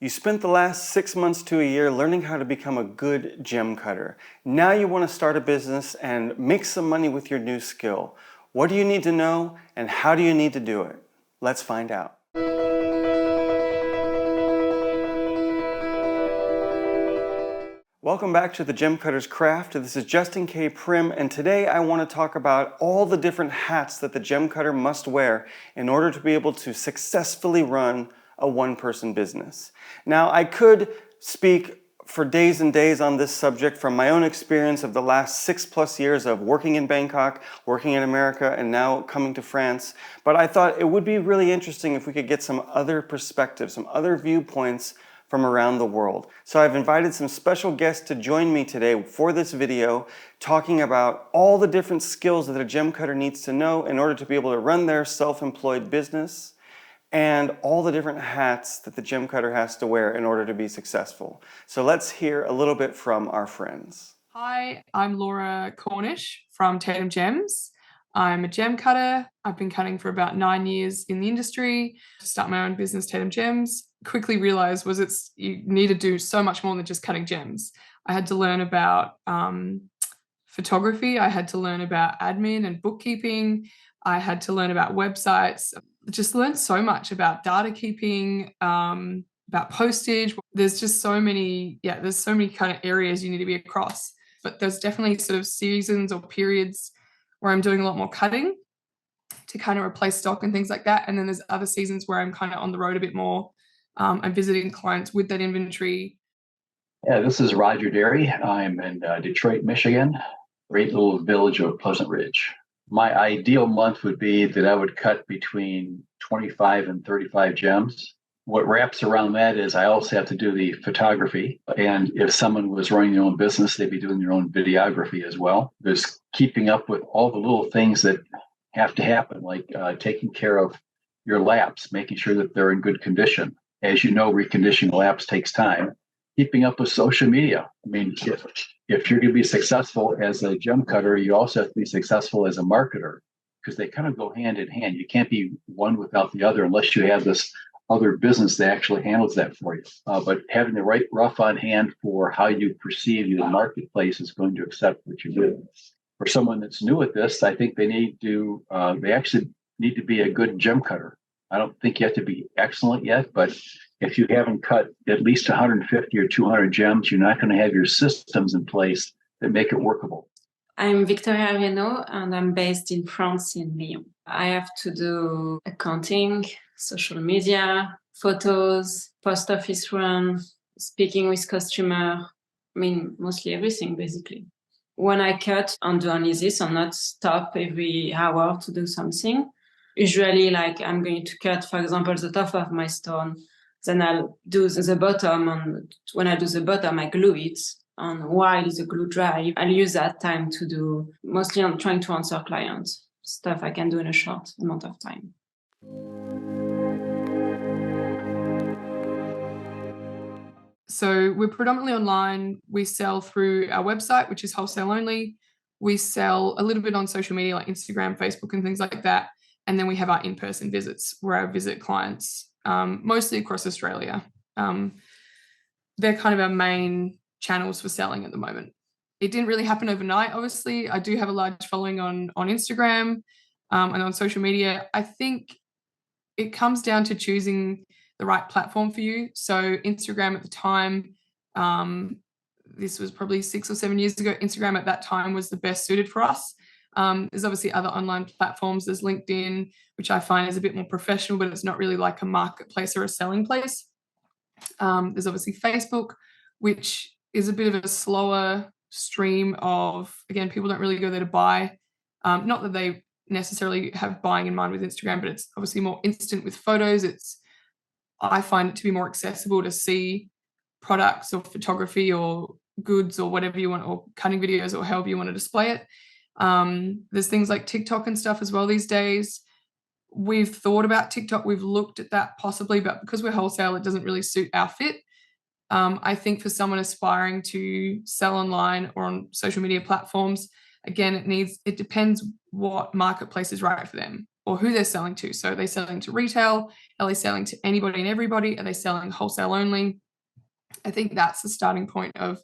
You spent the last 6 months to a year learning how to become a good gem cutter. Now you want to start a business and make some money with your new skill. What do you need to know and how do you need to do it? Let's find out. Welcome back to the Gemcutters Craft. This is Justin K. Prim, and today I want to talk about all the different hats that the gem cutter must wear in order to be able to successfully run a one-person business. Now, I could speak for days and days on this subject from my own experience of the last 6+ years of working in Bangkok, working in America, and now coming to France. But I thought it would be really interesting if we could get some other perspectives, some other viewpoints from around the world. So I've invited some special guests to join me today for this video, talking about all the different skills that a gem cutter needs to know in order to be able to run their self-employed business, and all the different hats that the gem cutter has to wear in order to be successful. So let's hear a little bit from our friends. Hi, I'm Laura Cornish from Tatum Gems. I'm a gem cutter. I've been cutting for about 9 years in the industry. To start my own business, Tatum Gems, quickly realized you need to do so much more than just cutting gems. I had to learn about photography. I had to learn about admin and bookkeeping. I had to learn about websites. Just learned so much about data keeping, about postage. There's just so many kind of areas you need to be across. But there's definitely sort of seasons or periods where I'm doing a lot more cutting to kind of replace stock and things like that. And then there's other seasons where I'm kind of on the road a bit more. I'm visiting clients with that inventory. Yeah, this is Roger Dery. I'm in Detroit, Michigan, great little village of Pleasant Ridge. My ideal month would be that I would cut between 25 and 35 gems. What wraps around that is I also have to do the photography. And if someone was running their own business, they'd be doing their own videography as well. There's keeping up with all the little things that have to happen, like taking care of your laps, making sure that they're in good condition. As you know, reconditioning laps takes time. Keeping up with social media. I mean, if you're going to be successful as a gem cutter, you also have to be successful as a marketer, because they kind of go hand in hand. You can't be one without the other unless you have this other business that actually handles that for you. But having the right rough on hand for how you perceive the marketplace is going to accept what you do. For someone that's new at this, I think they actually need to be a good gem cutter. I don't think you have to be excellent yet, but if you haven't cut at least 150 or 200 gems, you're not going to have your systems in place that make it workable. I'm Victoria Raynaud, and I'm based in France, in Lyon. I have to do accounting, social media, photos, post office run, speaking with customer. I mean, mostly everything, basically. When I cut and do only this and not stop every hour to do something, usually like I'm going to cut, for example, the top of my stone, then I'll do the bottom, and when I do the bottom, I glue it. And while the glue dry, I'll use that time to do, mostly I'm trying to answer clients, stuff I can do in a short amount of time. So we're predominantly online. We sell through our website, which is wholesale only. We sell a little bit on social media like Instagram, Facebook, and things like that. And then we have our in-person visits where I visit clients, mostly across Australia. They're kind of our main channels for selling at the moment. It didn't really happen overnight, obviously. I do have a large following on Instagram and on social media. I think it comes down to choosing the right platform for you. So Instagram at the time, this was probably 6 or 7 years ago, Instagram at that time was the best suited for us. There's obviously other online platforms. There's LinkedIn, which I find is a bit more professional, but it's not really like a marketplace or a selling place. There's obviously Facebook, which is a bit of a slower stream of, again, people don't really go there to buy. Not that they necessarily have buying in mind with Instagram, but it's obviously more instant with photos. I find it to be more accessible to see products or photography or goods or whatever you want, or cutting videos or however you want to display it. There's things like TikTok and stuff as well these days. We've thought about TikTok. We've looked at that possibly, but because we're wholesale, it doesn't really suit our fit. I think for someone aspiring to sell online or on social media platforms, again, it depends what marketplace is right for them. or who they're selling to. So are they selling to retail? Are they selling to anybody and everybody? Are they selling wholesale only? I think that's the starting point of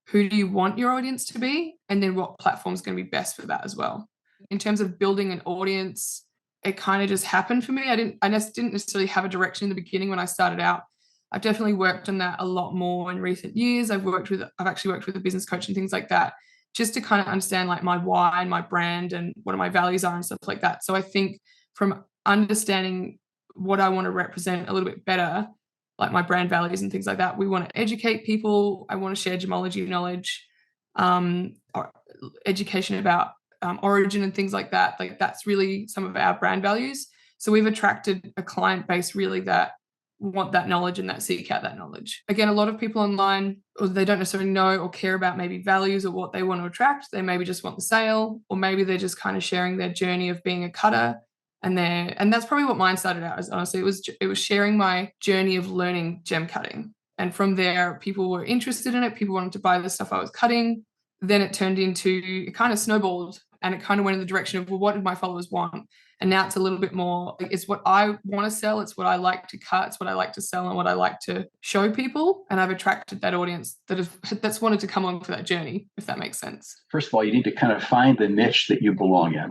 who do you want your audience to be, and then what platform is going to be best for that as well. In terms of building an audience, it kind of just happened for me. I just didn't necessarily have a direction in the beginning when I started out. I've definitely worked on that a lot more in recent years. I've actually worked with a business coach and things like that, just to kind of understand like my why and my brand and what my values are and stuff like that. So I think from understanding what I want to represent a little bit better, like my brand values and things like that, we want to educate people. I want to share gemology knowledge, education about origin and things like that. Like that's really some of our brand values. So we've attracted a client base really that want that knowledge and that seek out that knowledge. Again, a lot of people online, or they don't necessarily know or care about maybe values or what they want to attract. They maybe just want the sale, or maybe they're just kind of sharing their journey of being a cutter. And that's probably what mine started out as. Honestly, it was sharing my journey of learning gem cutting. And from there, people were interested in it. People wanted to buy the stuff I was cutting. Then it kind of snowballed, and it kind of went in the direction of, well, what did my followers want? And now it's a little bit more, it's what I want to sell. It's what I like to cut. It's what I like to sell and what I like to show people. And I've attracted that audience that's wanted to come along for that journey, if that makes sense. First of all, you need to kind of find the niche that you belong in.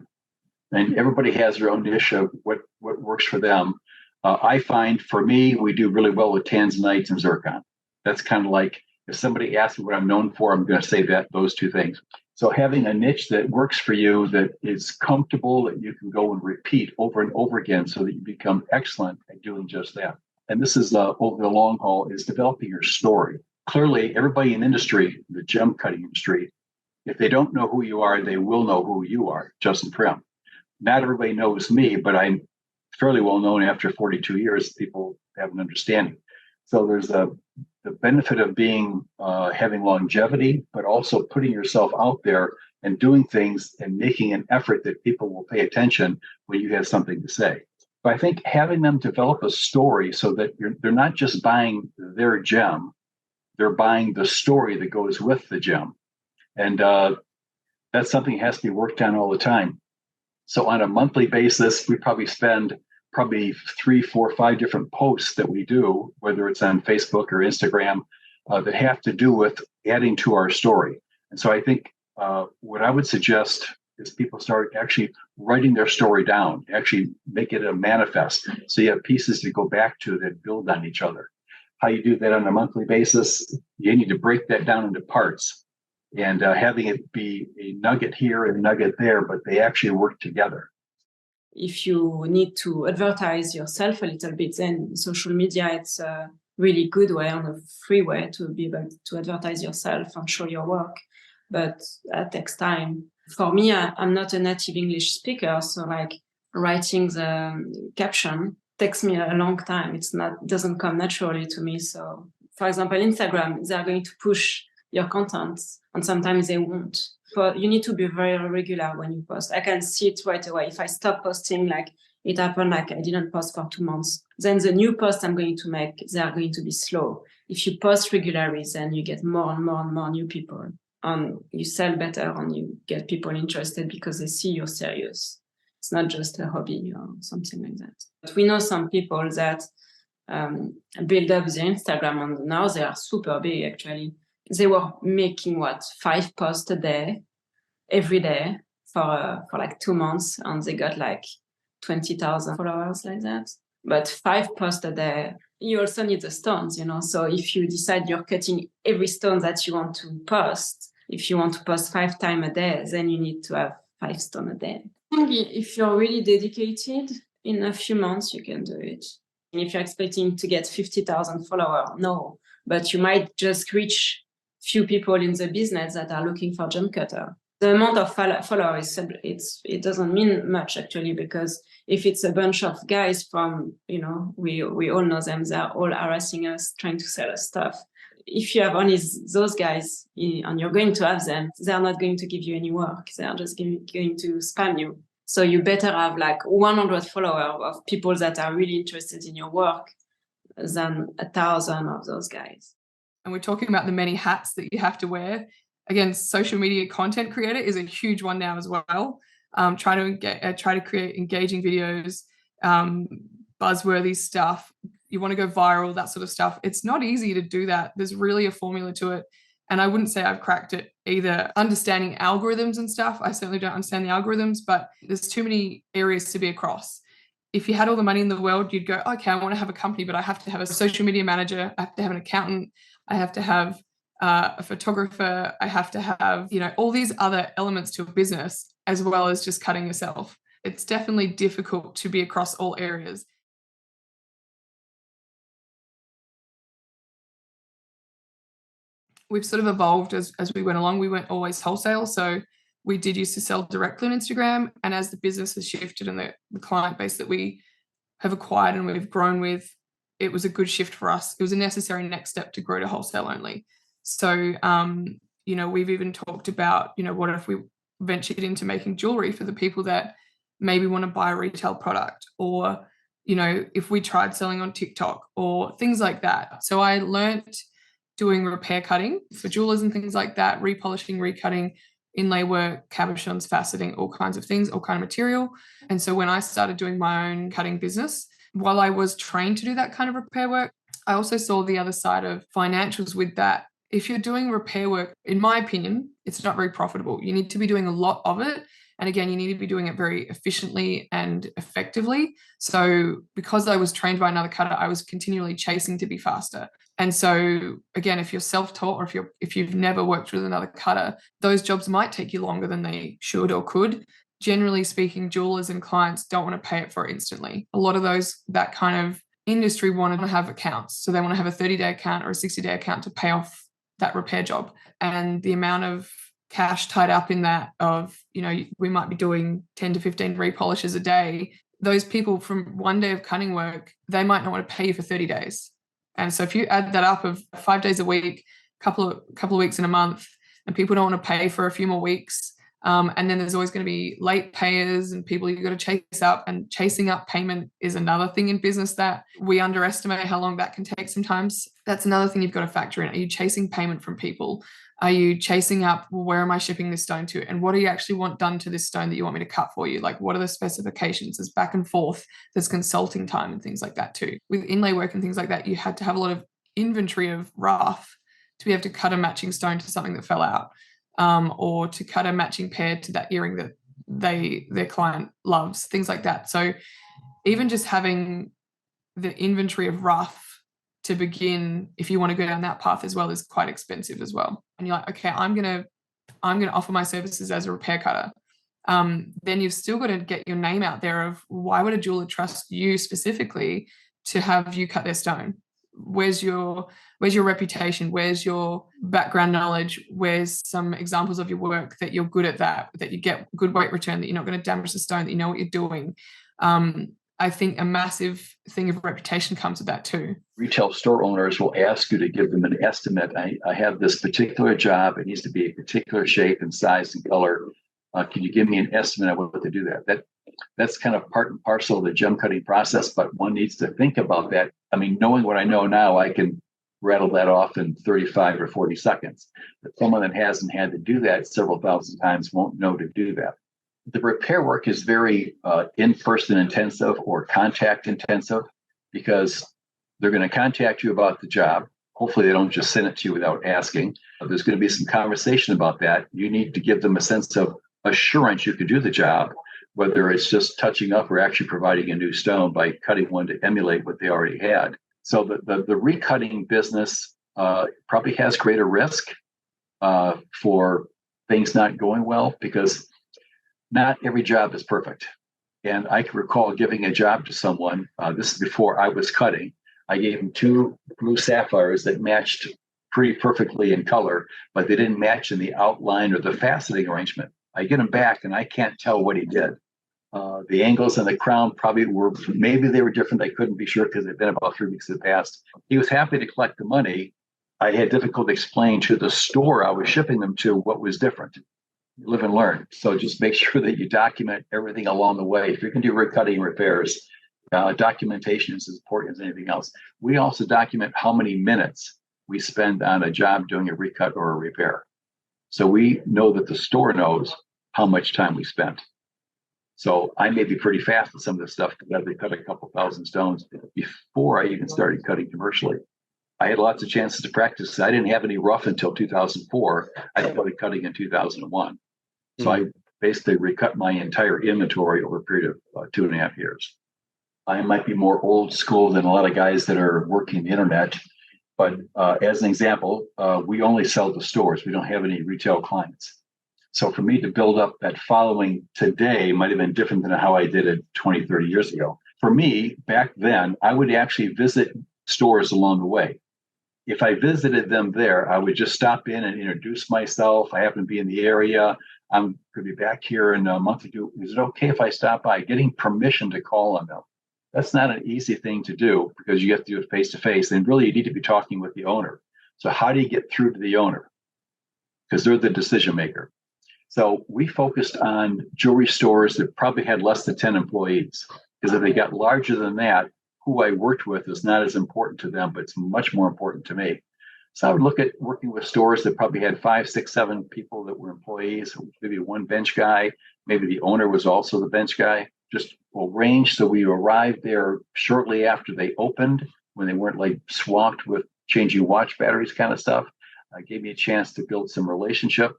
And everybody has their own niche of what works for them. I find for me, we do really well with tanzanite and zircon. That's kind of like, if somebody asks me what I'm known for, I'm going to say those two things. So having a niche that works for you, that is comfortable, that you can go and repeat over and over again so that you become excellent at doing just that. And this is over the long haul, is developing your story. Clearly, everybody in the industry, the gem cutting industry, if they don't know who you are, they will know who you are, Justin Prim. Not everybody knows me, but I'm fairly well known after 42 years. People have an understanding. So there's the benefit of having longevity, but also putting yourself out there and doing things and making an effort that people will pay attention when you have something to say. But I think having them develop a story so that they're not just buying their gem, they're buying the story that goes with the gem. And that's something that has to be worked on all the time. So on a monthly basis, we probably spend 3, 4, 5 different posts that we do, whether it's on Facebook or Instagram, that have to do with adding to our story. And so I think what I would suggest is people start actually writing their story down, actually make it a manifest. So you have pieces to go back to that build on each other. How you do that on a monthly basis, you need to break that down into parts, and having it be a nugget here and a nugget there, but they actually work together. If you need to advertise yourself a little bit, then social media, it's a really good way and a free way to be able to advertise yourself and show your work. But that takes time. For me, I'm not a native English speaker, so like writing the caption takes me a long time. Doesn't come naturally to me. So for example, Instagram, they're going to push your content, and sometimes they won't. But you need to be very regular when you post. I can see it right away. If I stop posting, like it happened, like I didn't post for 2 months, then the new post I'm going to make, they are going to be slow. If you post regularly, then you get more and more and more new people, and you sell better, and you get people interested because they see you're serious. It's not just a hobby or something like that. But we know some people that build up the Instagram, and now they are super big actually. They were making 5 posts a day, every day for like 2 months, and they got like 20,000 followers like that. But 5 posts a day, you also need the stones, So if you decide you're cutting every stone that you want to post, if you want to post 5 times a day, then you need to have 5 stones a day. If you're really dedicated, in a few months you can do it. And if you're expecting to get 50,000 followers, no, but you might just reach few people in the business that are looking for gemcutter. The amount of followers, it doesn't mean much actually, because if it's a bunch of guys from, we all know them, they're all harassing us, trying to sell us stuff. If you have only those guys and you're going to have them, they're not going to give you any work. They're just going to spam you. So you better have like 100 followers of people that are really interested in your work than 1,000 of those guys. And we're talking about the many hats that you have to wear. Again, social media content creator is a huge one now as well. try to create engaging videos, buzzworthy stuff. You want to go viral, that sort of stuff. It's not easy to do that. There's really a formula to it. And I wouldn't say I've cracked it either. Understanding algorithms and stuff, I certainly don't understand the algorithms, but there's too many areas to be across. If you had all the money in the world, you'd go, okay, I want to have a company, but I have to have a social media manager. I have to have an accountant. I have to have a photographer. I have to have, all these other elements to a business, as well as just cutting yourself. It's definitely difficult to be across all areas. We've sort of evolved as we went along. We weren't always wholesale. So we did used to sell directly on Instagram. And as the business has shifted and the client base that we have acquired and we've grown with, it was a good shift for us. It was a necessary next step to grow to wholesale only. So, we've even talked about, what if we ventured into making jewelry for the people that maybe want to buy a retail product, or, if we tried selling on TikTok or things like that. So I learned doing repair cutting for jewelers and things like that, repolishing, recutting, inlay work, cabochons, faceting, all kinds of things, all kind of material. And so when I started doing my own cutting business, while I was trained to do that kind of repair work, I also saw the other side of financials with that. If you're doing repair work, in my opinion, it's not very profitable. You need to be doing a lot of it. And again, you need to be doing it very efficiently and effectively. So because I was trained by another cutter, I was continually chasing to be faster. And so again, if you're self-taught, or if you've never worked with another cutter, those jobs might take you longer than they should or could. Generally speaking, jewelers and clients don't want to pay it for it instantly. A lot of that kind of industry want to have accounts. So they want to have a 30-day account or a 60-day account to pay off that repair job. And the amount of cash tied up in that of, we might be doing 10 to 15 repolishes a day. Those people from one day of cutting work, they might not want to pay you for 30 days. And so if you add that up of 5 days a week, couple of weeks in a month, and people don't want to pay for a few more weeks, and then there's always going to be late payers and people you've got to chase up, and chasing up payment is another thing in business that we underestimate how long that can take sometimes. That's another thing you've got to factor in. Are you chasing payment from people? Are you chasing up, well, where am I shipping this stone to? And what do you actually want done to this stone that you want me to cut for you? Like, what are the specifications? There's back and forth. There's consulting time and things like that too. With inlay work and things like that, you had to have a lot of inventory of rough to be able to cut a matching stone to something that fell out, or to cut a matching pair to that earring that their client loves, things like that. So even just having the inventory of rough to begin, if you want to go down that path as well, is quite expensive as well. And you're like, okay, I'm gonna offer my services as a repair cutter. Then you've still got to get your name out there of, why would a jeweler trust you specifically to have you cut their stone? Where's your reputation? Where's your background knowledge? Where's some examples of your work that you're good at, that you get good weight return, that you're not going to damage the stone, that you know what you're doing? I think a massive thing of reputation comes with that too. Retail store owners will ask you to give them an estimate. I have this particular job. It needs to be a particular shape and size and color. Can you give me an estimate of what to do that? That's kind of part and parcel of the gem cutting process, but one needs to think about that. I mean, knowing what I know now, I can rattle that off in 35 or 40 seconds. But someone that hasn't had to do that several thousand times won't know to do that. The repair work is very in-person intensive or contact intensive, because they're going to contact you about the job. Hopefully they don't just send it to you without asking. There's going to be some conversation about that. You need to give them a sense of assurance you could do the job, whether it's just touching up or actually providing a new stone by cutting one to emulate what they already had. So the recutting business probably has greater risk for things not going well, because not every job is perfect. And I can recall giving a job to someone, this is before I was cutting. I gave him 2 blue sapphires that matched pretty perfectly in color, but they didn't match in the outline or the faceting arrangement. I get him back and I can't tell what he did. The angles and the crown maybe they were different. I couldn't be sure because it'd been about 3 weeks had passed. He was happy to collect the money. I had difficulty explaining to the store I was shipping them to what was different. Live and learn. So just make sure that you document everything along the way. If you're going to do recutting repairs, documentation is as important as anything else. We also document how many minutes we spend on a job doing a recut or a repair. So we know that the store knows how much time we spent. So I may be pretty fast with some of this stuff because they cut a couple thousand stones before I even started cutting commercially. I had lots of chances to practice. I didn't have any rough until 2004. I started cutting in 2001. So I basically recut my entire inventory over a period of 2.5 years. I might be more old school than a lot of guys that are working the internet. But as an example, we only sell to stores. We don't have any retail clients. So for me to build up that following today might have been different than how I did it 20, 30 years ago. For me, back then, I would actually visit stores along the way. If I visited them there, I would just stop in and introduce myself. I happen to be in the area. I'm going to be back here in a month or two. Is it okay if I stop by? Getting permission to call on them. That's not an easy thing to do because you have to do it face to face. And really, you need to be talking with the owner. So how do you get through to the owner? Because they're the decision maker. So we focused on jewelry stores that probably had less than 10 employees. Because if they got larger than that, who I worked with is not as important to them, but it's much more important to me. So I would look at working with stores that probably had 5, 6, 7 people that were employees, maybe one bench guy, maybe the owner was also the bench guy, just arranged so we arrived there shortly after they opened, when they weren't like swamped with changing watch batteries kind of stuff. Gave me a chance to build some relationship.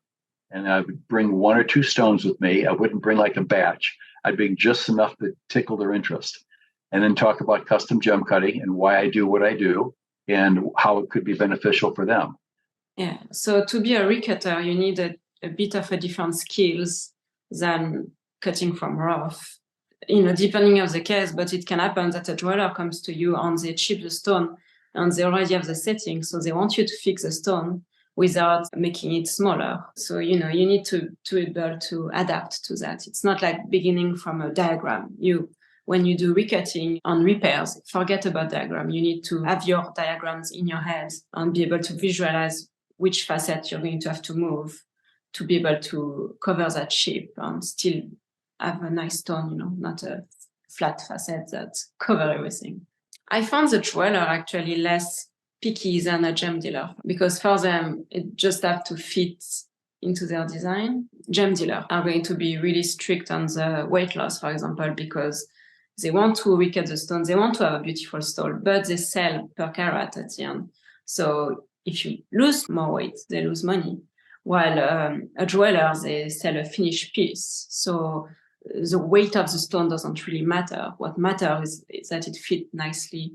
And I would bring 1 or 2 stones with me. I wouldn't bring like a batch. I'd bring just enough to tickle their interest. And then talk about custom gem cutting and why I do what I do and how it could be beneficial for them. Yeah. So to be a recutter, you need a bit of a different skills than cutting from rough. Depending on the case, but it can happen that a jeweler comes to you and they chip the stone and they already have the setting. So they want you to fix the stone without making it smaller. So, you need to be able to adapt to that. It's not like beginning from a diagram. When you do recutting and repairs, forget about diagram. You need to have your diagrams in your head and be able to visualize which facet you're going to have to move to be able to cover that chip and still have a nice stone, not a flat facet that cover everything. I found the jeweler actually less picky than a gem dealer because for them, it just have to fit into their design. Gem dealers are going to be really strict on the weight loss, for example, because they want to recut the stone, they want to have a beautiful stone, but they sell per carat at the end. So if you lose more weight, they lose money. While a jeweler, they sell a finished piece. So the weight of the stone doesn't really matter. What matters is that it fits nicely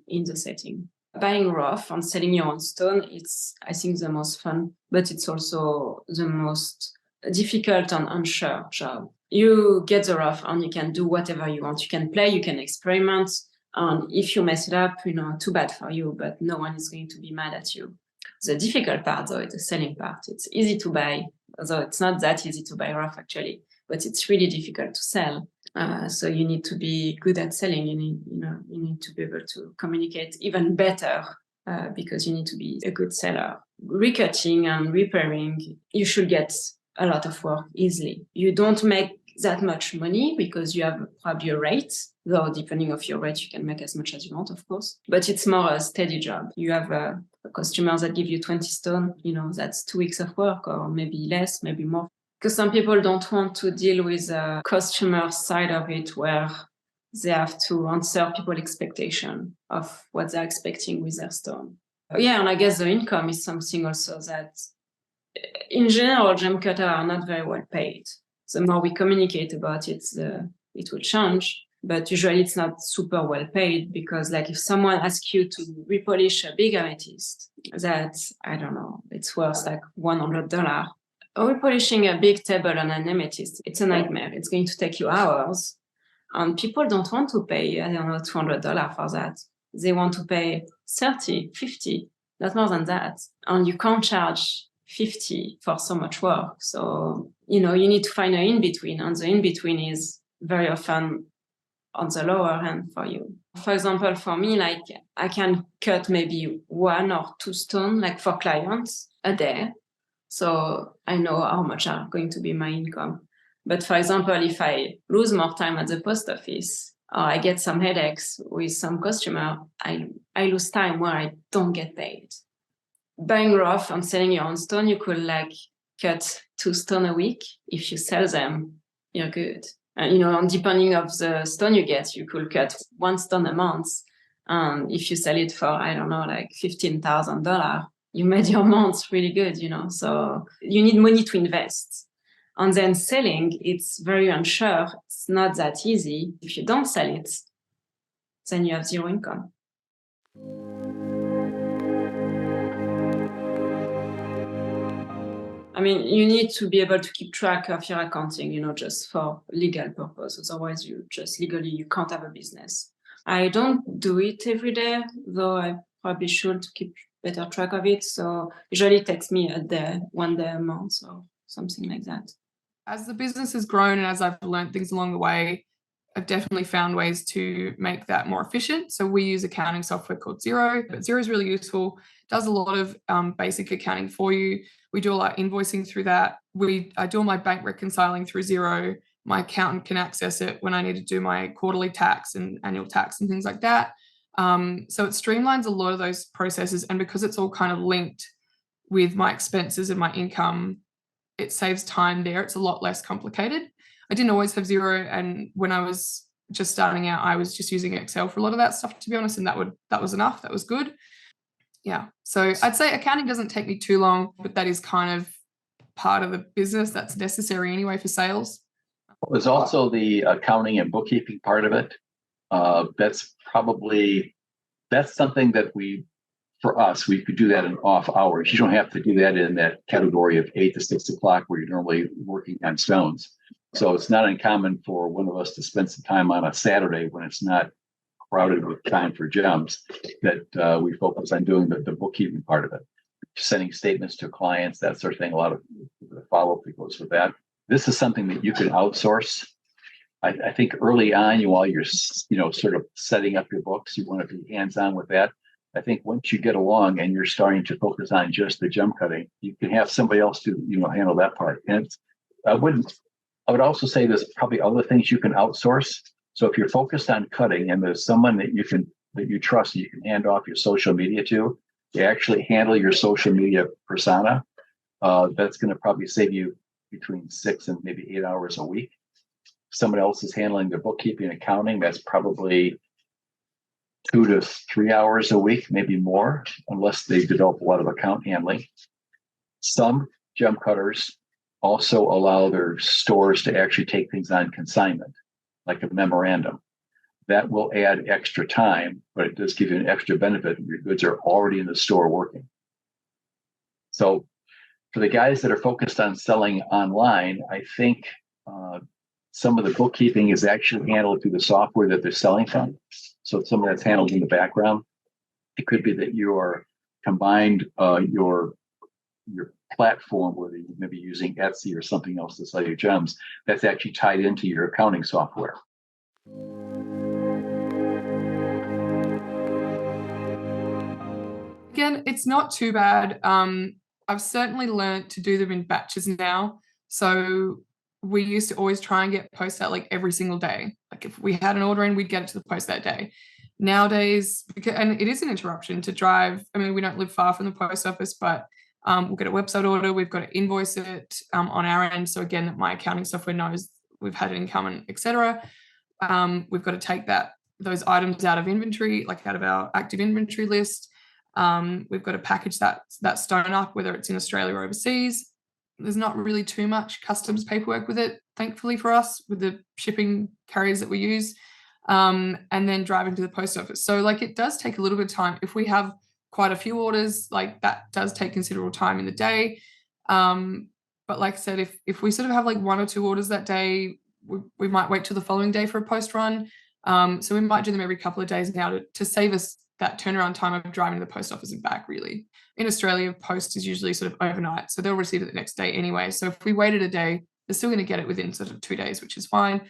in the setting. Buying rough and selling your own stone, it's, I think, the most fun, but it's also the most difficult and unsure job. You get the rough and you can do whatever you want. You can play, you can experiment. And if you mess it up, too bad for you, but no one is going to be mad at you. The difficult part, though, is the selling part. It's easy to buy, although it's not that easy to buy rough, actually, but it's really difficult to sell. So you need to be good at selling. You need to be able to communicate even better because you need to be a good seller. Recutting and repairing, you should get a lot of work easily. You don't make that much money because you have probably a rate, though depending on your rate, you can make as much as you want, of course. But it's more a steady job. You have a customer that give you 20 stone, that's 2 weeks of work or maybe less, maybe more. Because some people don't want to deal with the customer side of it where they have to answer people's expectation of what they're expecting with their stone. Yeah, and I guess the income is something also that, in general, gem cutters are not very well paid. The more we communicate about it, it will change. But usually it's not super well paid because, like, if someone asks you to repolish a big amethyst, that, I don't know, it's worth like $100. Repolishing a big table on an amethyst, it's a nightmare. It's going to take you hours. And people don't want to pay, I don't know, $200 for that. They want to pay 30, 50, not more than that. And you can't charge 50 for so much work. So, you need to find an in-between. And the in-between is very often on the lower end for you. For example, for me, like, I can cut maybe 1 or 2 stones, like, for clients a day. So I know how much are going to be my income. But for example, if I lose more time at the post office or I get some headaches with some customer, I lose time where I don't get paid. Buying rough and selling your own stone, you could like cut 2 stones a week. If you sell them, you're good. Depending of the stone you get, you could cut 1 stone a month. And if you sell it for, I don't know, like $15,000, you made your month really good, So you need money to invest. And then selling, it's very unsure. It's not that easy. If you don't sell it, then you have zero income. I mean, you need to be able to keep track of your accounting, just for legal purpose. Otherwise, you can't have a business. I don't do it every day, though I probably should to keep better track of it. So usually it takes me one day a month or something like that. As the business has grown and as I've learned things along the way, I've definitely found ways to make that more efficient. So we use accounting software called Xero, but Xero is really useful. It does a lot of basic accounting for you. We do a lot of invoicing through that. I do all my bank reconciling through Xero. My accountant can access it when I need to do my quarterly tax and annual tax and things like that. So it streamlines a lot of those processes. And because it's all kind of linked with my expenses and my income, it saves time there. It's a lot less complicated. I didn't always have Xero, and when I was just starting out, I was just using Excel for a lot of that stuff, to be honest, and that was enough. That was good. Yeah. So I'd say accounting doesn't take me too long, but that is kind of part of the business that's necessary anyway for sales. There's also the accounting and bookkeeping part of it. That's something that for us, we could do that in off hours. You don't have to do that in that category of 8 to 6 o'clock where you're normally working on stones. So it's not uncommon for one of us to spend some time on a Saturday when it's not crowded with time for gems that we focus on doing the bookkeeping part of it, sending statements to clients, that sort of thing. A lot of the follow-up that goes with that. This is something that you can outsource. I think early on, while you're sort of setting up your books, you want to be hands-on with that. I think once you get along and you're starting to focus on just the gem cutting, you can have somebody else to handle that part. And I would also say there's probably other things you can outsource. So if you're focused on cutting and there's someone that you trust, you can hand off your social media to actually handle your social media persona, that's going to probably save you between 6 and maybe 8 hours a week. Someone else is handling the bookkeeping and accounting. That's probably 2 to 3 hours a week, maybe more, unless they develop a lot of account handling. Some gem cutters also allow their stores to actually take things on consignment, like a memorandum. That will add extra time, but it does give you an extra benefit. Your goods are already in the store working. So for the guys that are focused on selling online, I think some of the bookkeeping is actually handled through the software that they're selling from. So some of that's handled in the background. It could be that you are combined your platform, whether you may be using Etsy or something else to sell your gems, that's actually tied into your accounting software. Again, it's not too bad. I've certainly learned to do them in batches now. So we used to always try and get post out like every single day. Like if we had an order in, we'd get it to the post that day. Nowadays, and it is an interruption to drive. I mean, we don't live far from the post office, but we'll get a website order. We've got to invoice it on our end. So again, my accounting software knows we've had an income and etc. We've got to take those items out of inventory, like out of our active inventory list. We've got to package that stone up, whether it's in Australia or overseas. There's not really too much customs paperwork with it, thankfully for us, with the shipping carriers that we use, and then driving to the post office. So like it does take a little bit of time. If we have quite a few orders, like that does take considerable time in the day. But like I said, if we sort of have like 1 or 2 orders that day, we might wait till the following day for a post run. So we might do them every couple of days now to save us that turnaround time of driving to the post office and back, really. In Australia, post is usually sort of overnight, so they'll receive it the next day anyway. So if we waited a day, they're still going to get it within sort of 2 days, which is fine.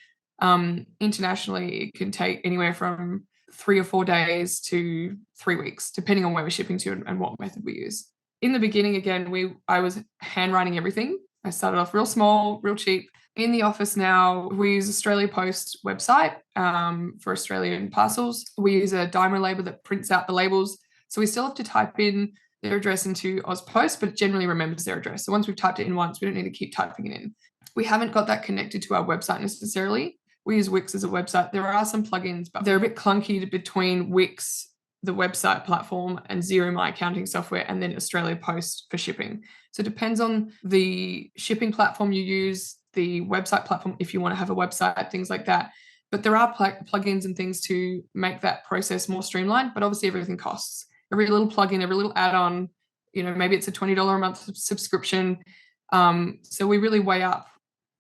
Internationally, it can take anywhere from 3 or 4 days to 3 weeks, depending on where we're shipping to and what method we use. In the beginning, again, I was handwriting everything. I started off real small, real cheap. In the office now, we use Australia Post website for Australian parcels. We use a Dymo label that prints out the labels. So we still have to type in their address into AusPost, but it generally remembers their address. So once we've typed it in once, we don't need to keep typing it in. We haven't got that connected to our website necessarily. We use Wix as a website. There are some plugins, but they're a bit clunky between Wix, the website platform, and Xero, my accounting software, and then Australia Post for shipping. So it depends on the shipping platform you use, the website platform, if you want to have a website, things like that. But there are plugins and things to make that process more streamlined, but obviously everything costs. Every little plugin, every little add-on, maybe it's a $20 a month subscription. So we really weigh up,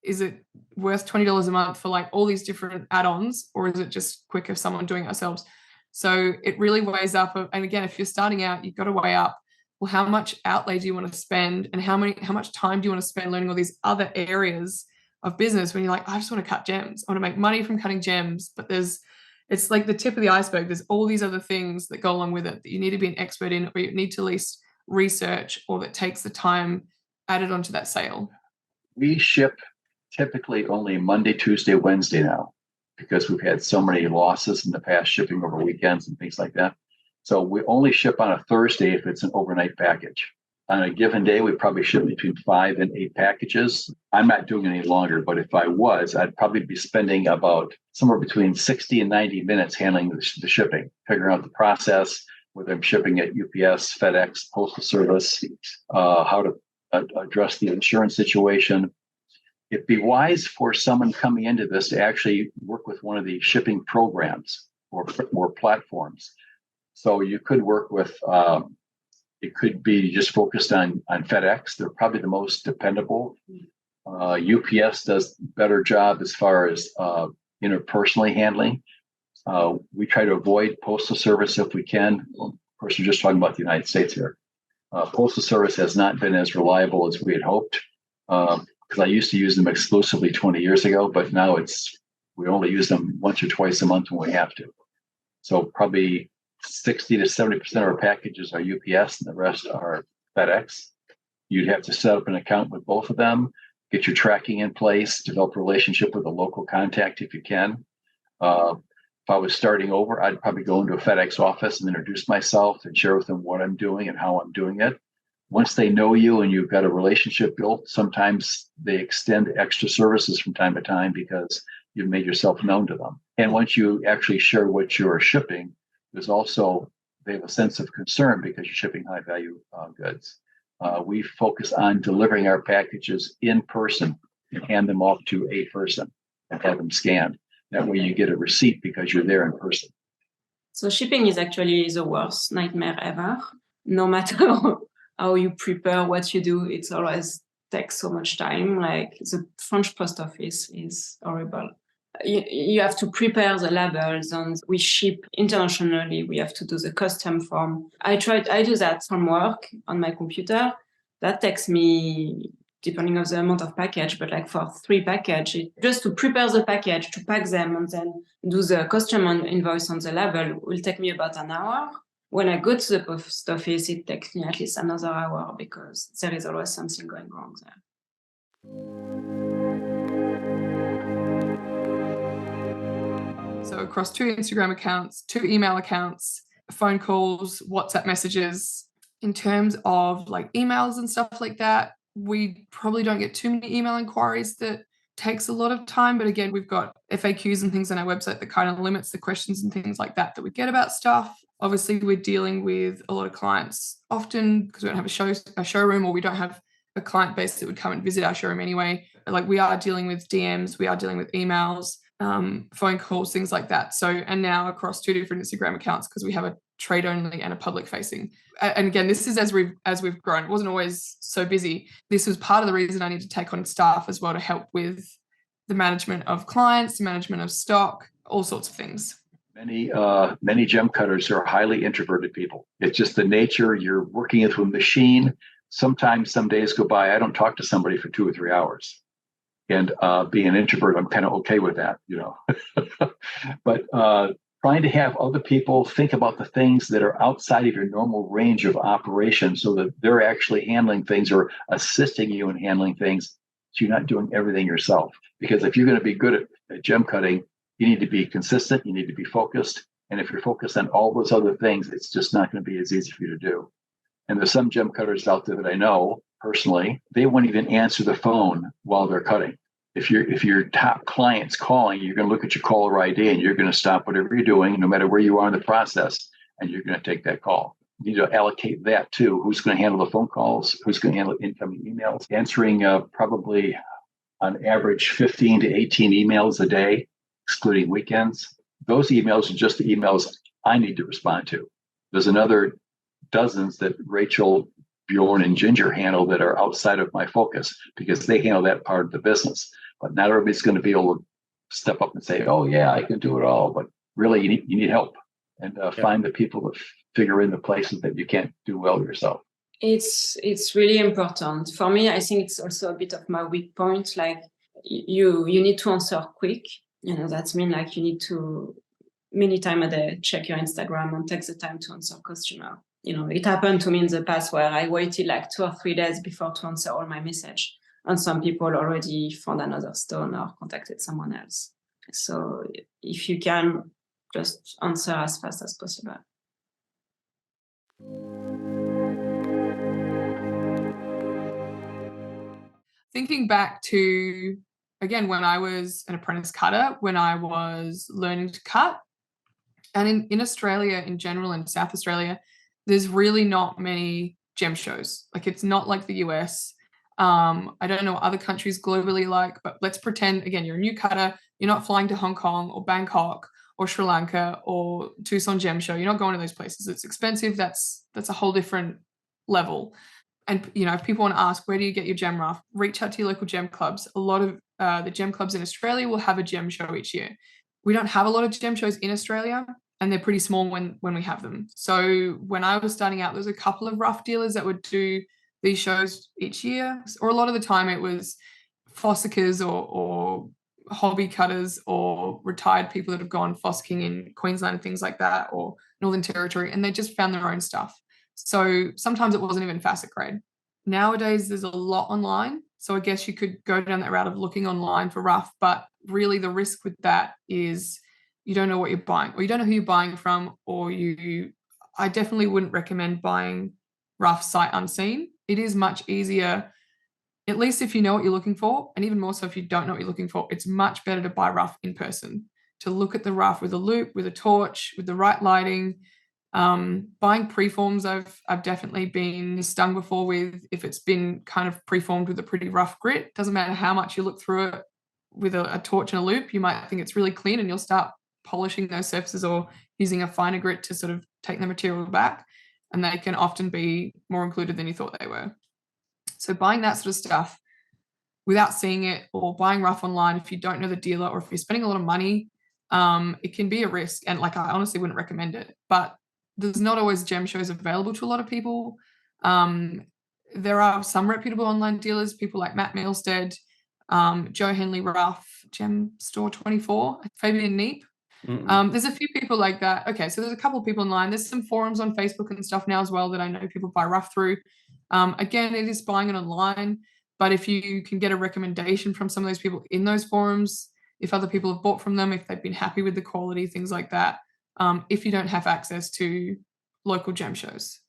is it worth $20 a month for like all these different add-ons, or is it just quicker if someone doing it ourselves? So it really weighs up. And again, if you're starting out, you've got to weigh up, well, how much outlay do you want to spend, and how much time do you want to spend learning all these other areas of business when you're like, I just want to cut gems. I want to make money from cutting gems, but it's like the tip of the iceberg. There's all these other things that go along with it that you need to be an expert in, or you need to at least research, or that takes the time added onto that sale. We ship typically only Monday, Tuesday, Wednesday now, because we've had so many losses in the past shipping over weekends and things like that. So we only ship on a Thursday if it's an overnight package. On a given day, we probably ship between 5 and 8 packages. I'm not doing it any longer, but if I was, I'd probably be spending about somewhere between 60 and 90 minutes handling the shipping, figuring out the process, whether I'm shipping at UPS, FedEx, Postal Service, how to address the insurance situation. It'd be wise for someone coming into this to actually work with one of the shipping programs or platforms. So you could work with, it could be just focused on FedEx. They're probably the most dependable. UPS does a better job as far as interpersonally handling. We try to avoid Postal Service if we can. Well, of course, we're just talking about the United States here. Postal Service has not been as reliable as we had hoped, because I used to use them exclusively 20 years ago, but now we only use them once or twice a month when we have to. So probably 60 to 70% of our packages are UPS and the rest are FedEx. You'd have to set up an account with both of them, get your tracking in place, develop a relationship with a local contact if you can. If I was starting over, I'd probably go into a FedEx office and introduce myself and share with them what I'm doing and how I'm doing it. Once they know you and you've got a relationship built, sometimes they extend extra services from time to time because you've made yourself known to them. And once you actually share what you're shipping, there's also, they have a sense of concern because you're shipping high value goods. We focus on delivering our packages in person and hand them off to a person and have them scanned. That way you get a receipt because you're there in person. So shipping is actually the worst nightmare ever. No matter how you prepare what you do, it's always takes so much time. Like the French post office is horrible. You have to prepare the labels, and we ship internationally. We have to do the custom form. I do that from work on my computer. That takes me, depending on the amount of package, but like for 3 packages, just to prepare the package, to pack them, and then do the custom invoice on the label will take me about an hour. When I go to the post office, it takes me at least another hour because there is always something going wrong there. So across 2 Instagram accounts, 2 email accounts, phone calls, WhatsApp messages. In terms of like emails and stuff like that, we probably don't get too many email inquiries that takes a lot of time. But again, we've got FAQs and things on our website that kind of limits the questions and things like that we get about stuff. Obviously, we're dealing with a lot of clients often because we don't have a showroom, or we don't have a client base that would come and visit our showroom anyway. Like we are dealing with DMs, we are dealing with emails, phone calls, things like that. So, and now across 2 different Instagram accounts because we have a trade only and a public facing. And again, this is as we've grown. It wasn't always so busy. This was part of the reason I need to take on staff as well to help with the management of clients, the management of stock, all sorts of things. Many gem cutters are highly introverted people. It's just the nature. You're working with a machine. Sometimes some days go by, I don't talk to somebody for 2 or 3 hours. And being an introvert, I'm kind of okay with that, But trying to have other people think about the things that are outside of your normal range of operation so that they're actually handling things or assisting you in handling things, so you're not doing everything yourself. Because if you're going to be good at gem cutting, you need to be consistent, you need to be focused. And if you're focused on all those other things, it's just not going to be as easy for you to do. And there's some gem cutters out there that I know personally, they won't even answer the phone while they're cutting. If your top client's calling, you're going to look at your caller ID and you're going to stop whatever you're doing, no matter where you are in the process, and you're going to take that call. You need to allocate that too. Who's going to handle the phone calls? Who's going to handle incoming emails? Answering probably on average 15 to 18 emails a day, excluding weekends. Those emails are just the emails I need to respond to. There's another dozens that Rachel, Bjorn, and Ginger handle that are outside of my focus because they handle that part of the business. But not everybody's going to be able to step up and say, oh, yeah, I can do it all. But really, you need help and find the people that figure in the places that you can't do well yourself. It's really important. For me, I think it's also a bit of my weak point. Like you need to answer quick. That means like you need to many times a day check your Instagram and take the time to answer customer. It happened to me in the past where I waited like 2 or 3 days before to answer all my message. And some people already found another stone or contacted someone else. So if you can, just answer as fast as possible. Thinking back to, again, when I was an apprentice cutter, when I was learning to cut, and in Australia in general, in South Australia, there's really not many gem shows. Like, it's not like the US. I don't know what other countries globally like, but let's pretend, again, you're a new cutter, you're not flying to Hong Kong or Bangkok or Sri Lanka or Tucson Gem Show. You're not going to those places. It's expensive. That's a whole different level. And, if people want to ask, where do you get your gem rough? Reach out to your local gem clubs. A lot of the gem clubs in Australia will have a gem show each year. We don't have a lot of gem shows in Australia, and they're pretty small when we have them. So when I was starting out, there was a couple of rough dealers that would do these shows each year, or a lot of the time it was fossickers or hobby cutters or retired people that have gone fossicking in Queensland and things like that, or Northern Territory, and they just found their own stuff. So sometimes it wasn't even facet grade. Nowadays, there's a lot online. So I guess you could go down that route of looking online for rough, but really the risk with that is you don't know what you're buying, or you don't know who you're buying from, or I definitely wouldn't recommend buying rough sight unseen. It is much easier, at least if you know what you're looking for, and even more so if you don't know what you're looking for, it's much better to buy rough in person, to look at the rough with a loupe, with a torch, with the right lighting. Buying preforms, I've definitely been stung before with, if it's been kind of preformed with a pretty rough grit. Doesn't matter how much you look through it with a torch and a loupe, you might think it's really clean and you'll start polishing those surfaces or using a finer grit to sort of take the material back, and they can often be more included than you thought they were. So buying that sort of stuff without seeing it, or buying rough online if you don't know the dealer, or if you're spending a lot of money, it can be a risk, and like I honestly wouldn't recommend it. But there's not always gem shows available to a lot of people. There are some reputable online dealers, people like Matt Milstead, Joe Henley Rough, Gem Store 24, Fabian Neep. There's a few people like that. Okay, so there's a couple of people online. There's some forums on Facebook and stuff now as well that I know people buy rough through. Again, it is buying it online, but if you can get a recommendation from some of those people in those forums, if other people have bought from them, if they've been happy with the quality, things like that, if you don't have access to local gem shows,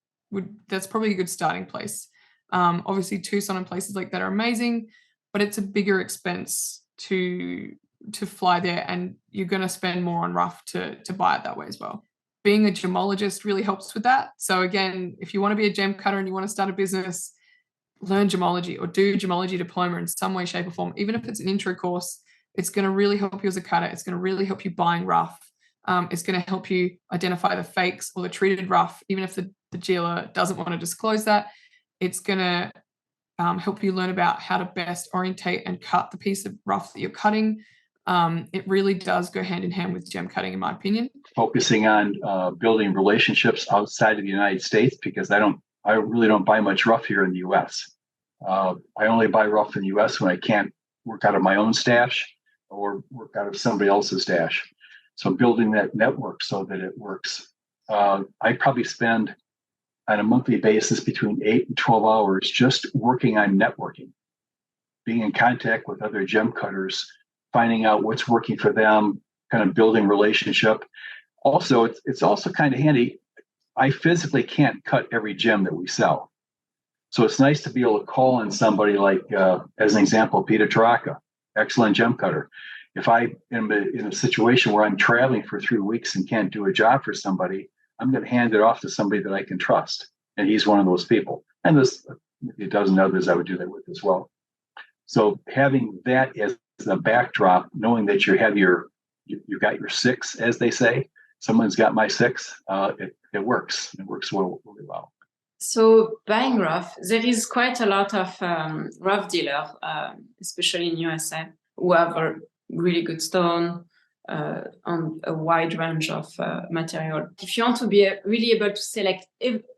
that's probably a good starting place. Obviously, Tucson and places like that are amazing, but it's a bigger expense to fly there, and you're going to spend more on rough to buy it that way as well. Being a gemologist really helps with that. So again, if you want to be a gem cutter and you want to start a business, learn gemology or do gemology diploma in some way, shape or form. Even if it's an intro course, it's going to really help you as a cutter. It's going to really help you buying rough. It's going to help you identify the fakes or the treated rough, even if the dealer doesn't want to disclose that. It's going to help you learn about how to best orientate and cut the piece of rough that you're cutting. It really does go hand in hand with gem cutting, in my opinion. Focusing on building relationships outside of the United States, because I really don't buy much rough here in the U.S. I only buy rough in the U.S. when I can't work out of my own stash or work out of somebody else's stash. So building that network so that it works. I probably spend on a monthly basis between 8 and 12 hours just working on networking, being in contact with other gem cutters, finding out what's working for them, kind of building relationship. Also, it's also kind of handy. I physically can't cut every gem that we sell. So it's nice to be able to call in somebody like, as an example, Peter Taraka, excellent gem cutter. If I am in a situation where I'm traveling for 3 weeks and can't do a job for somebody, I'm going to hand it off to somebody that I can trust. And he's one of those people. And there's a dozen others I would do that with as well. So having that as a backdrop, knowing that you got your six, as they say, someone's got my six, it works. It works really well. So buying rough, there is quite a lot of rough dealers, especially in USA, who have a really good stone on a wide range of material. If you want to be really able to select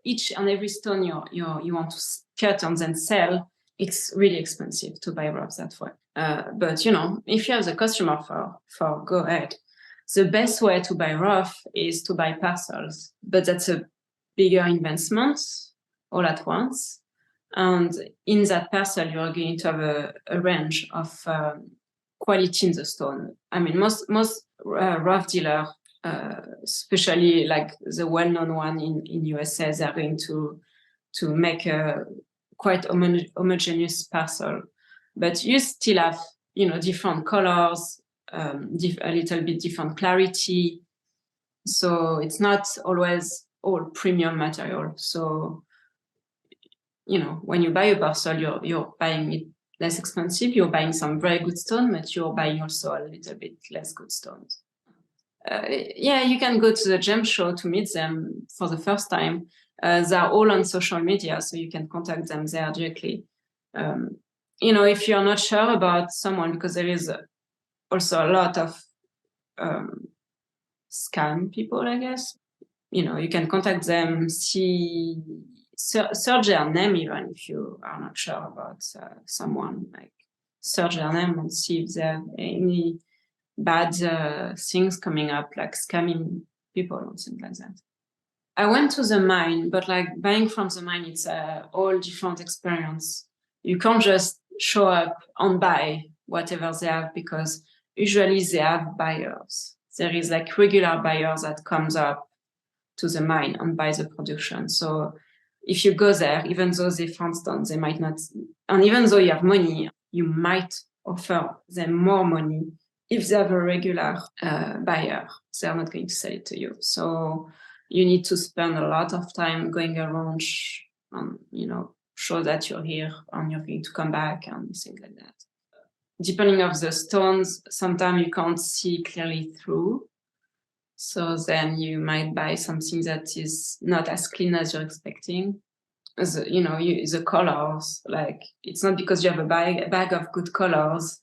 each and every stone you want to cut and then sell, it's really expensive to buy rough that way. But if you have the customer for go ahead. The best way to buy rough is to buy parcels, but that's a bigger investment all at once. And in that parcel, you are going to have a range of quality in the stone. I mean, most rough dealers, especially like the well-known one in USA, they are going to make a quite homogeneous parcel. But you still have, different colors, a little bit different clarity. So it's not always all premium material. So, when you buy a parcel, you're buying it less expensive. You're buying some very good stone, but you're buying also a little bit less good stones. You can go to the gem show to meet them for the first time. They're all on social media, so you can contact them there directly. If you're not sure about someone, because there is also a lot of scam people, I guess. You can contact them, search their name even if you are not sure about someone. Like search their name and see if there are any bad things coming up, like scamming people or something like that. I went to the mine, but like buying from the mine, it's a whole different experience. You can't just show up and buy whatever they have, because usually they have buyers. There is like regular buyers that comes up to the mine and buy the production. So if you go there, even though they found stones, they might not, and even though you have money, you might offer them more money. If they have a regular buyer, they're not going to sell it to you. So you need to spend a lot of time going around and, show that you're here and you're going to come back and things like that. Depending on the stones, sometimes you can't see clearly through. So then you might buy something that is not as clean as you're expecting. The colors, like it's not because you have a bag of good colors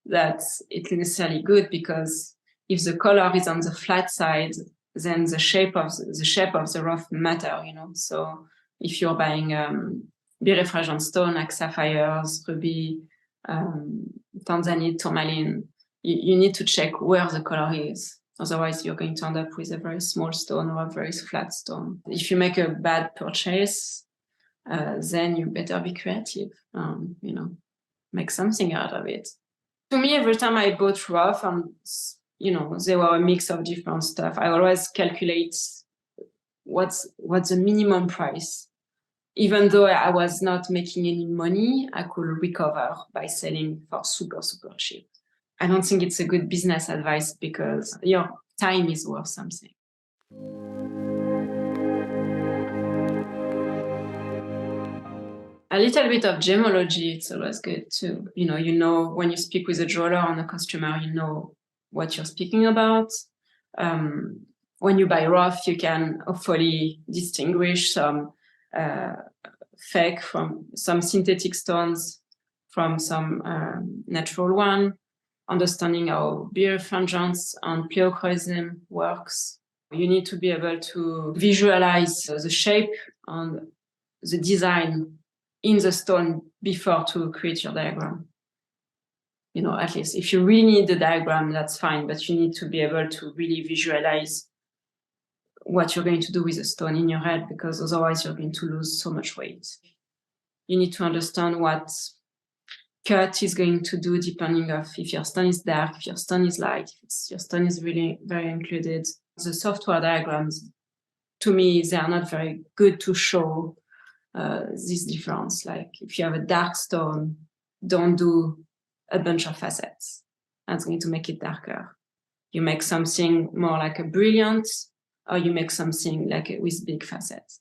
that it's necessarily good, because if the color is on the flat side, then the shape of the rough matter, So if you're buying birefringent stone like sapphires, ruby, tanzanite, tourmaline, you need to check where the color is. Otherwise, you're going to end up with a very small stone or a very flat stone. If you make a bad purchase, then you better be creative, make something out of it. To me, every time I bought rough, they were a mix of different stuff, I always calculate what's the minimum price. Even though I was not making any money, I could recover by selling for super, super cheap. I don't think it's a good business advice, because your time is worth something. A little bit of gemology, it's always good too. When you speak with a jeweler and a customer, you know what you're speaking about. When you buy rough, you can hopefully distinguish some fake from some synthetic stones from some natural one. Understanding how birefringence and pleochroism works. You need to be able to visualize the shape and the design in the stone before to create your diagram. At least if you really need the diagram, that's fine, but you need to be able to really visualize what you're going to do with the stone in your head, because otherwise you're going to lose so much weight. You need to understand what cut is going to do depending on if your stone is dark, if your stone is light, if your stone is really very included. The software diagrams, to me, they are not very good to show this difference. Like if you have a dark stone, don't do a bunch of facets. That's going to make it darker. You make something more like a brilliant, or you make something like with big facets.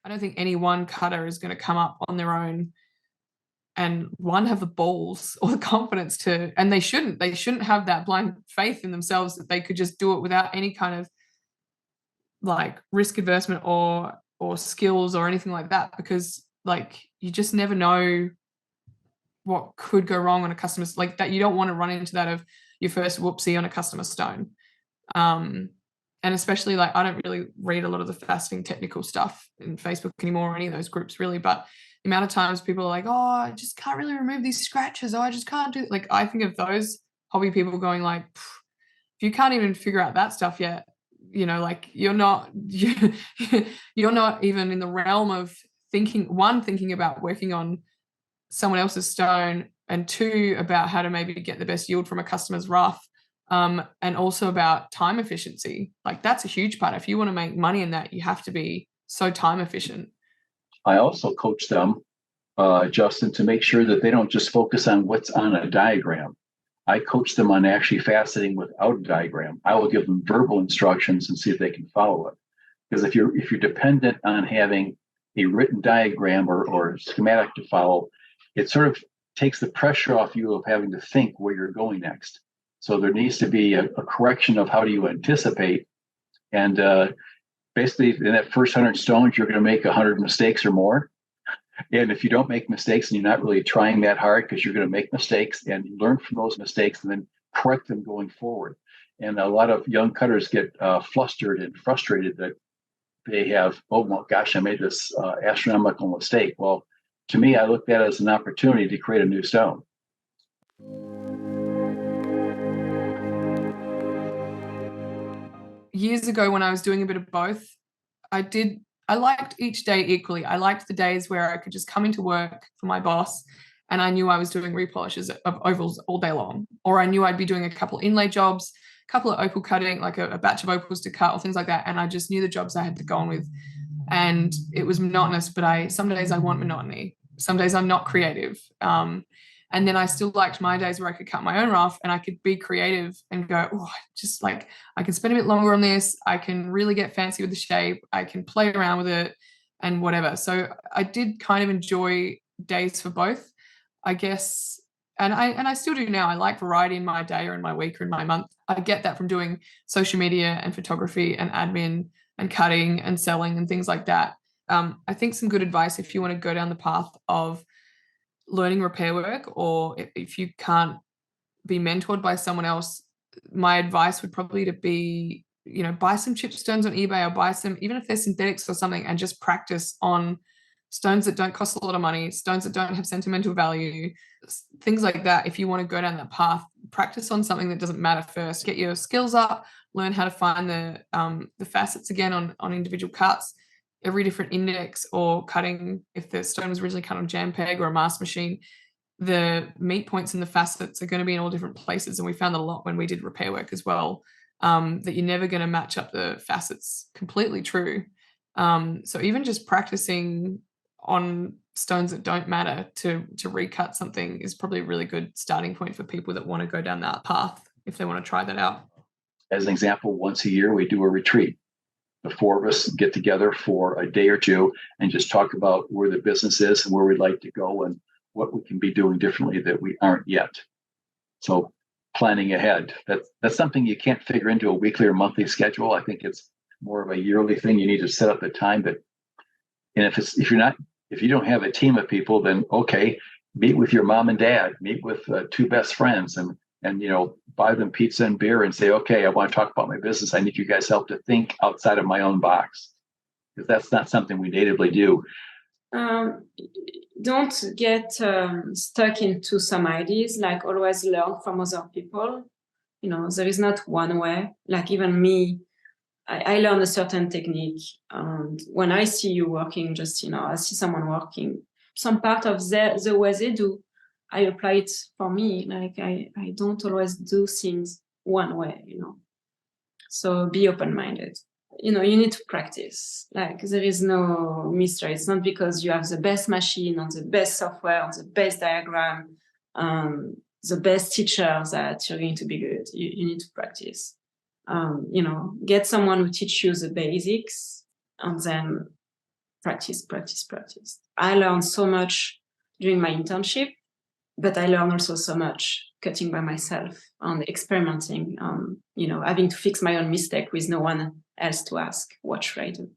I don't think any one cutter is going to come up on their own and have the balls or the confidence to, and they shouldn't have that blind faith in themselves that they could just do it without any kind of like risk advertisement or skills or anything like that, because like you just never know what could go wrong on a customer's, like that. You don't want to run into that of your first whoopsie on a customer stone. And especially like I don't really read a lot of the faceting technical stuff in Facebook anymore or any of those groups really, but the amount of times people are like, oh, I just can't really remove these scratches. Oh, I just can't do it. Like I think of those hobby people going like, if you can't even figure out that stuff yet, you know, like you're not even in the realm of thinking about working on someone else's stone, and two, about how to maybe get the best yield from a customer's rough. And also about time efficiency. Like that's a huge part. If you want to make money in that, you have to be so time efficient. I also coach them, Justin, to make sure that they don't just focus on what's on a diagram. I coach them on actually faceting without a diagram. I will give them verbal instructions and see if they can follow it. Because if you're dependent on having a written diagram or schematic to follow, it sort of takes the pressure off you of having to think where you're going next. So there needs to be a correction of how do you anticipate. And basically in that first 100 stones, you're going to make 100 mistakes or more. And if you don't make mistakes and you're not really trying that hard, because you're going to make mistakes and learn from those mistakes and then correct them going forward. And a lot of young cutters get flustered and frustrated that they have, oh my gosh, I made this astronomical mistake. Well, to me, I looked at it as an opportunity to create a new stone. Years ago when I was doing a bit of both, I liked each day equally. I liked the days where I could just come into work for my boss and I knew I was doing repolishes of ovals all day long, or I knew I'd be doing a couple inlay jobs, a couple of opal cutting, like a batch of opals to cut or things like that. And I just knew the jobs I had to go on with. And it was monotonous, but some days I want monotony. Some days I'm not creative. And then I still liked my days where I could cut my own rough and I could be creative and go, oh, just like I can spend a bit longer on this. I can really get fancy with the shape. I can play around with it and whatever. So I did kind of enjoy days for both, I guess. And I still do now. I like variety in my day or in my week or in my month. I get that from doing social media and photography and admin and cutting and selling and things like that. I think some good advice if you want to go down the path of learning repair work, or if you can't be mentored by someone else, my advice would probably to be, you know, buy some chip stones on eBay or buy some, even if they're synthetics or something, and just practice on stones that don't cost a lot of money, stones that don't have sentimental value, things like that. If you want to go down that path, practice on something that doesn't matter first. Get your skills up, learn how to find the facets again on individual cuts, every different index or cutting. If the stone was originally cut on jam peg or a mask machine, the meet points and the facets are going to be in all different places. And we found that a lot when we did repair work as well, that you're never going to match up the facets completely true. So even just practicing on stones that don't matter to recut something is probably a really good starting point for people that want to go down that path if they want to try that out. As an example, once a year we do a retreat. The four of us get together for a day or two and just talk about where the business is and where we'd like to go and what we can be doing differently that we aren't yet. So planning ahead, that's something you can't figure into a weekly or monthly schedule. I think it's more of a yearly thing. You need to set up the time. But and if you don't have a team of people, then okay, meet with your mom and dad, meet with two best friends, and buy them pizza and beer and say, okay, I want to talk about my business. I need you guys' help to think outside of my own box, because that's not something we natively do. Don't get stuck into some ideas, like always learn from other people. There is not one way. Like even me, I learn a certain technique. And when I see you working, I see someone working, some part of the way they do, I apply it for me. Like I don't always do things one way, So be open-minded. You need to practice. Like there is no mystery. It's not because you have the best machine or the best software or the best diagram. the best teacher that you're going to be good. You need to practice. Get someone who teach you the basics and then practice. I learned so much during my internship, but I learned also so much cutting by myself and experimenting, having to fix my own mistake with no one else to ask, what should I do?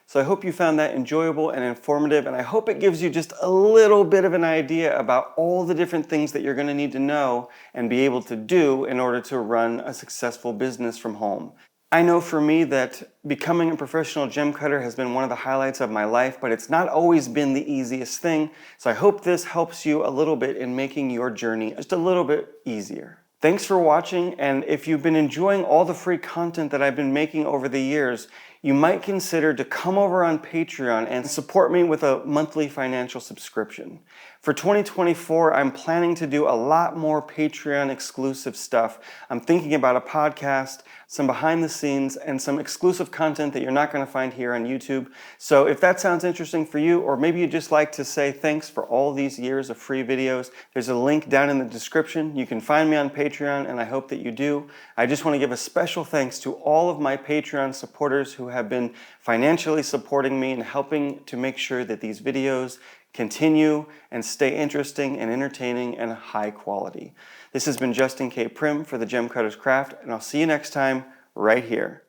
So I hope you found that enjoyable and informative, and I hope it gives you just a little bit of an idea about all the different things that you're going to need to know and be able to do in order to run a successful business from home. I know for me that becoming a professional gem cutter has been one of the highlights of my life, but it's not always been the easiest thing. So I hope this helps you a little bit in making your journey just a little bit easier. Thanks for watching, and if you've been enjoying all the free content that I've been making over the years, you might consider to come over on Patreon and support me with a monthly financial subscription. For 2024, I'm planning to do a lot more Patreon exclusive stuff. I'm thinking about a podcast, some behind the scenes, and some exclusive content that you're not going to find here on YouTube. So if that sounds interesting for you, or maybe you'd just like to say thanks for all these years of free videos, there's a link down in the description. You can find me on Patreon, and I hope that you do. I just want to give a special thanks to all of my Patreon supporters who have been financially supporting me and helping to make sure that these videos continue and stay interesting and entertaining and high quality. This has been Justin K. Prim for the Gemcutters Craft, and I'll see you next time right here.